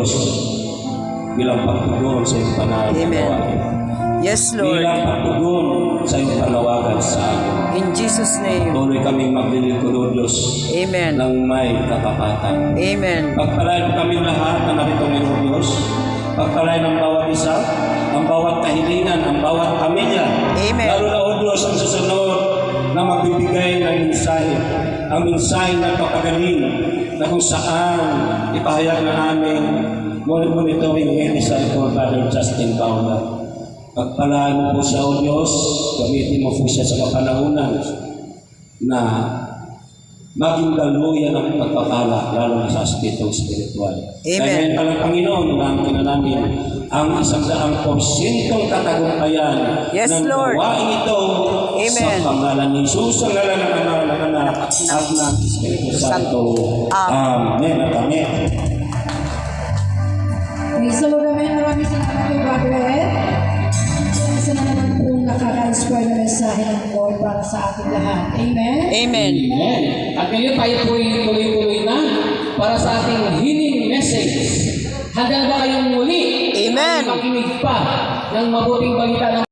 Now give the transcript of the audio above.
Diyos bilang pagtugon sa iyong pananawagan. Yes, Lord. Bilang pagtugon sa iyong panawagan sa amin. In Jesus' name. Tuloy kaming maglilingkod, O Diyos, Amen. ng may katapatan. Amen. Pagpalain kami lahat na narito ngayon, Diyos. Pagpalain ang bawat isa, ang bawat kahilingan, ang bawat pamilya. Amen. Lalo na, O Diyos, ang susunod na magbibigay ng mensahe. Ang mensahe na papagaling na kung saan ipahayag na namin ngunit ito yung disciple Brother Justin Paula. Pagpalaan mo po siya, O Diyos, gamitin mo po siya sa kapanahunan na maging daluyan ng pagpapala, lalo na sa aspetong spiritual. Amen. Kaya ngayon Panginoon, namin na namin ang 100% katagumpayan Yes, ng Lord. gawain ito. Amen. Sa pangalan ni Jesus, ang ngalan ng Ama, ng Anak, at ng Espiritu Santo. Amen at amen. Praise the Lord, amen. Maraming salamat kay Brother Ed. Isa na naman pong nakaka-inspire na mensahe ng Lord para sa ating lahat. Amen? Amen. Amen. At ngayon tayo po tuloy-tuloy na para sa ating healing message. Handa ba kayong muli? Amen. Ay makinig pa ng mabuting balita ng